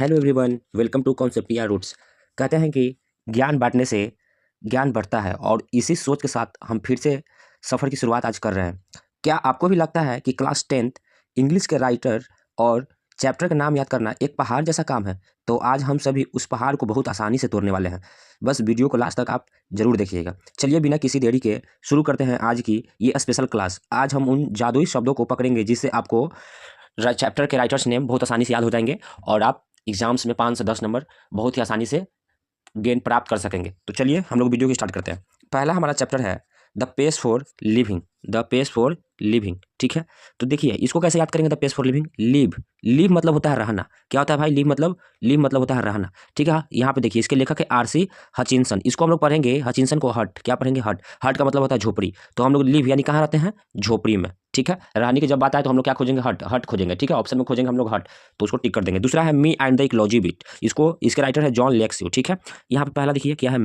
Hello everyone, welcome to concept या roots. कहते हैं कि ज्ञान बांटने से ज्ञान बढ़ता है और इसी सोच के साथ हम फिर से सफ़र की शुरुआत आज कर रहे हैं। क्या आपको भी लगता है कि क्लास 10th इंग्लिश के राइटर और चैप्टर का नाम याद करना एक पहाड़ जैसा काम है? तो आज हम सभी उस पहाड़ को बहुत आसानी से तोड़ने वाले हैं। बस वीडियो को लास्ट तक आप ज़रूर देखिएगा। चलिए बिना किसी देरी के शुरू करते हैं आज की ये स्पेशल क्लास। आज हम उन जादुई शब्दों को पकड़ेंगे जिससे आपको चैप्टर के राइटर्स नेम बहुत आसानी से याद हो जाएंगे और आप एग्जाम्स में 5 से 10 नंबर बहुत ही आसानी से गेन प्राप्त कर सकेंगे। तो चलिए हम लोग वीडियो की स्टार्ट करते हैं। पहला हमारा चैप्टर है the pace for living. The pace for living, ठीक है। तो देखिए इसको कैसे याद करेंगे। The pace for living, live, live मतलब होता है रहना। क्या होता है भाई? लिव मतलब होता है रहना, ठीक है। यहाँ पे देखिए इसके लेखक है आरसी हचिंसन। इसको हम लोग पढ़ेंगे हचिंसन को हट। क्या पढ़ेंगे? हट। हट का मतलब होता है झोपड़ी। तो हम लोग लिव यानी कहाँ रहते हैं? झोपड़ी में, ठीक है। रहने की जब बात आए तो हम लोग क्या खोजेंगे? हट। हट खोजेंगे, ठीक है। ऑप्शन में खोजेंगे हम लोग हट, तो उसको टिक कर देंगे। दूसरा है me and the ecology bit. इसको इसके राइटर है जॉन लेक्स्यू, ठीक है। यहाँ पे पहला देखिए क्या है?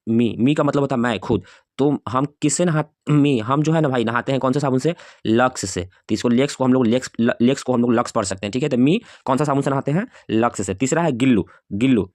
मी का मतलब होता है मैं, खुद। तो हम किससे हम जो है ना भाई नहाते हैं कौन से साबुन से? लक्स से। तो इसको लेक्स को हम लोग लेक्स को हम लोग लक्स पढ़ सकते हैं, ठीक है। तो मी कौन सा साबुन से नहाते हैं? लक्स से। तीसरा है गिल्लू। गिल्लू,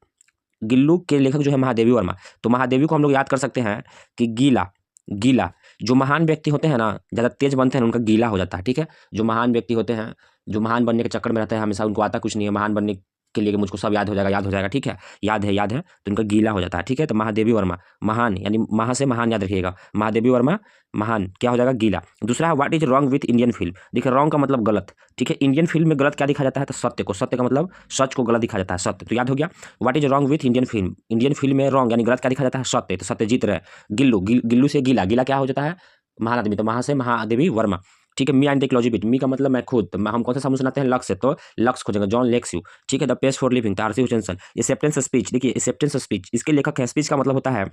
गिल्लू के लेखक जो है महादेवी वर्मा। तो महादेवी को हम लोग याद कर सकते हैं कि गीला। गीला, जो महान व्यक्ति होते हैं ना, ज़्यादा तेज बनते हैं उनका गीला हो जाता है, ठीक है। जो महान व्यक्ति होते हैं, जो महान बनने के चक्कर में रहते हैं, हमेशा उनको आता कुछ नहीं है महान बनने के लिए कि मुझको सब याद हो जाएगा, याद हो जाएगा, ठीक है। याद है तो उनका गीला हो जाता है, ठीक है। तो महादेवी वर्मा, महान यानी महा से महान याद रखिएगा। महादेवी वर्मा महान क्या हो जाएगा? गीला। दूसरा है what is wrong with Indian film. देखिए रॉन्ग का मतलब गलत, ठीक है। इंडियन फिल्म में गलत क्या दिखा जाता है? तो सत्य को। सत्य का मतलब सच को गलत दिखा जाता है, सत्य। तो याद हो गया। What is wrong with Indian film. Indian film में रॉन्ग यानी गलत क्या दिखा जाता है? सत्य। तो सत्य जीत रहे। गिल्लू से गीला। गीला क्या हो जाता है? महान आदमी। तो महा से महादेवी वर्मा, ठीक है। Me and the ecology bit. Me का मतलब मैं खुद। तो हम कौन सा साबुन सुनाते हैं? लक्स से। तो लक्स खोजेंगे जॉन लेक्स यू, ठीक है। The pace for living R C Hutchinson. Acceptance speech, देखिए एक्सेप्टेंस स्पीच इसके लेखक है। स्पीच का मतलब होता है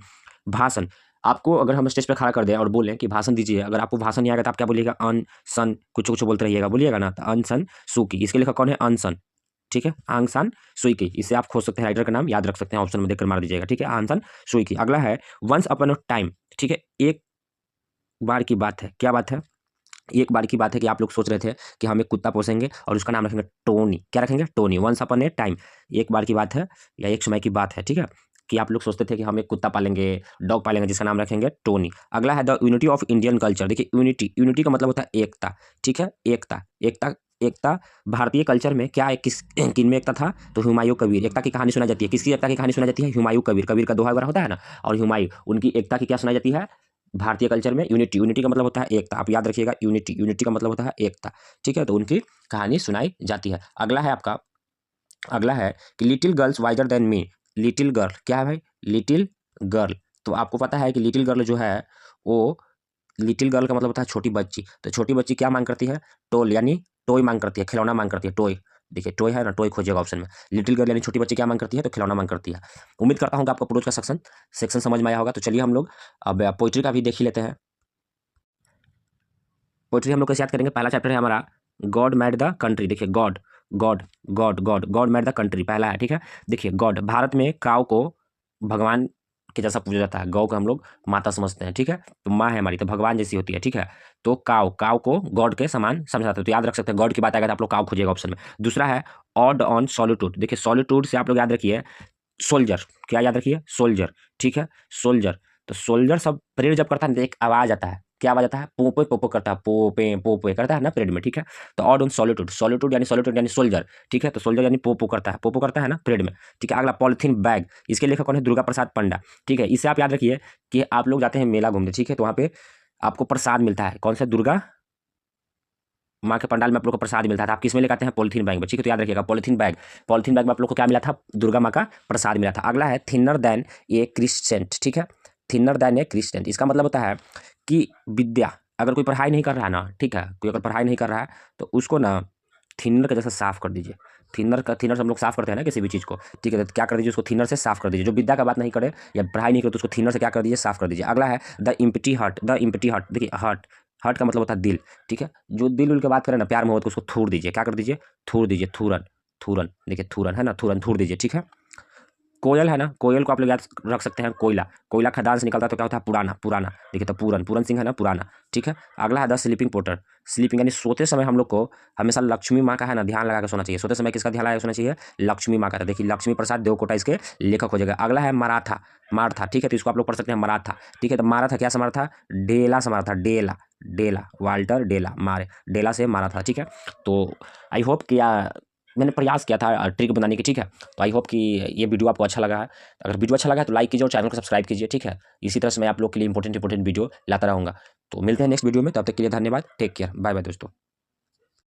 भाषण। आपको अगर हम स्टेज पे खड़ा कर दें और बोलें कि भाषण दीजिए, अगर आपको भाषण नहीं आएगा तो आप क्या बोलिएगा? अन सन कुछ कुछ बोलते रहिएगा, बोलिएगा ना। तो अन सन सूकी, इसके लेखक कौन है? अनसन, ठीक है। आंग सान सुई की। इससे आप खोज सकते हैं, राइटर का नाम याद रख सकते हैं, ऑप्शन में देखकर मार दीजिएगा, ठीक है। आंग सान सुई की। अगला है वंस अपॉन अ टाइम, ठीक है। एक बार की बात है। क्या बात है? एक बार की बात है कि आप लोग सोच रहे थे कि हम एक कुत्ता पोसेंगे और उसका नाम रखेंगे टोनी। क्या रखेंगे? Tony. Once upon a time, एक बार की बात है या एक समय की बात है, ठीक है। कि आप लोग सोचते थे कि हम एक कुत्ता पालेंगे, डॉग पालेंगे जिसका नाम रखेंगे टोनी। अगला है the unity of Indian culture. देखिए यूनिटी, यूनिटी का मतलब होता है एकता, ठीक है। एकता, एकता, एकता। भारतीय कल्चर में क्या एक किस किन में एकता था? तो हुमायूं कबीर। एकता की कहानी सुनाई जाती है। किसकी एकता की कहानी सुनाई जाती है? हुमायूं कबीर। कबीर का दोहा वगैरह होता है ना, और हुमायूं उनकी एकता की क्या सुनाई जाती है? भारतीय कल्चर में यूनिटी। यूनिटी का मतलब होता है एकता। आप याद रखिएगा यूनिटी। यूनिटी का मतलब होता है एकता, ठीक है। तो उनकी कहानी सुनाई जाती है। अगला है आपका, अगला है कि little girls visor than me. Little girl क्या है भाई? Little girl. तो आपको पता है कि लिटिल गर्ल जो है वो, लिटिल गर्ल का मतलब होता है छोटी बच्ची। तो छोटी बच्ची क्या मांग करती है? टोल यानी टॉय मांग करती है, खिलौना मांग करती है, टॉय। देखिए टॉय है ना, टॉय खोजिएगा ऑप्शन में। लिटिल गर्ल यानी छोटी बच्ची क्या मांग करती है? तो खिलौना मांग करती है। उम्मीद करता हूँ कि आपको प्रोज का सेक्शन सेक्शन समझ में आया होगा। तो चलिए हम लोग अब पोइट्री का भी देख ही लेते हैं। पोइट्री हम लोग कैसे याद करेंगे? पहला चैप्टर है हमारा गॉड मेड द कंट्री। देखिए God, God, God, God, God made the country पहला है, ठीक है। देखिए गॉड, भारत में काऊ को भगवान के जैसा पूजा जाता है। गौ को हम लोग माता समझते हैं, ठीक है। तो माँ है हमारी, तो भगवान जैसी होती है, ठीक है। तो काऊ, काऊ को गॉड के समान समझा जाता है। तो याद रख सकते हैं, गॉड की बात आएगा तो आप लोग काऊ खोजिएगा ऑप्शन में। दूसरा है ऑड ऑन सॉलिट्यूड। देखिए सॉलिट्यूड से आप लोग याद रखिए सोल्जर। क्या याद रखिए? सोल्जर, ठीक है। सोल्जर। तो सोल्जर सब परेड जब करता है तो एक आवाज आता है। क्या आवाज आता है? पोपे पोपो करता है, पोपे पोपे करता है ना परेड में, ठीक है। तो ऑड ऑन सॉलिट्यूड। सॉलिट्यूड यानी सोल्जर, ठीक है। तो सोल्जर यानी पोपो करता है, पोपो करता है ना परेड में, ठीक है। अगला पॉलिथीन बैग। इसके लेखक कौन है? दुर्गा प्रसाद पंडा, ठीक है। इसे आप याद रखिए कि आप लोग जाते हैं मेला घूमने, ठीक है। तो वहाँ पे आपको प्रसाद मिलता है। कौन सा? दुर्गा माँ के पंडाल में आप लोग को प्रसाद मिलता था। आप किस में लेकर आते हैं? पॉलिथीन बैग में, ठीक है। तो याद रखिएगा पॉलिथीन बैग। पॉलिथीन बैग में आप लोग को क्या मिला था? दुर्गा माँ का प्रसाद मिला था। अगला है थिनर देन ए क्रिस्टेंट, ठीक है। थिनर देन ए क्रिस्टेंट, इसका मतलब होता है कि विद्या, अगर कोई पढ़ाई नहीं कर रहा है ना, ठीक है, कोई अगर पढ़ाई नहीं कर रहा है तो उसको ना थिनर का जैसा साफ कर दीजिए। थिनर से हम लोग साफ करते हैं ना किसी भी चीज़ को, ठीक है। तो क्या कर दीजिए? उसको थिनर से साफ कर दीजिए। जो विद्या का बात नहीं करे या पढ़ाई नहीं करे तो उसको थिनर से क्या कर दीजिए? साफ कर दीजिए। अगला है the empty heart. The empty heart, देखिए हार्ट, हार्ट का मतलब होता है दिल, ठीक है। जो दिल उल की बात करें ना, प्यार मोहब्बत को, उसको थूर दीजिए। क्या कर दीजिए? थूर दीजिए। थूरन, थूरन, देखिए थूरन है ना, थूरन थूर दीजिए, ठीक है। कोयल है ना, कोयल को आप लोग याद रख सकते हैं कोयला। कोयला खदान से निकलता है तो क्या होता है? पुराना। पुराना देखिए तो पूरन, पूरन सिंह है ना, पुराना। ठीक है, अगला है द स्लीपिंग पोर्टर। स्लीपिंग यानी सोते समय हम लोग को हमेशा लक्ष्मी माँ का है ना ध्यान लगा के सोना चाहिए। सोते समय किसका ध्यान लगा के सोना चाहिए? लक्ष्मी माँ का। तो देखिए लक्ष्मी प्रसाद देवकोटा इसके लेखक हो जाएगा। अगला है मराठा। मारथा, ठीक है, तो इसको आप लोग पढ़ सकते हैं मराठा। ठीक है, तो मारा था, क्या से मारा था? डेला से मारा था, डेला। डेला, वाल्टर डेला मारे, डेला से मारा था। ठीक है, तो आई होप कि मैंने प्रयास किया था ट्रिक बनाने की। ठीक है, तो आई होप कि ये वीडियो आपको अच्छा लगा है। अगर वीडियो अच्छा लगा है तो लाइक कीजिए और चैनल को सब्सक्राइब कीजिए। ठीक है, इसी तरह से मैं आप लोग के लिए इंपॉर्टेंट वीडियो लाता रहूँगा। तो मिलते हैं नेक्स्ट वीडियो में, तब तक के लिए धन्यवाद। टेक केयर, बाय बाय दोस्तों।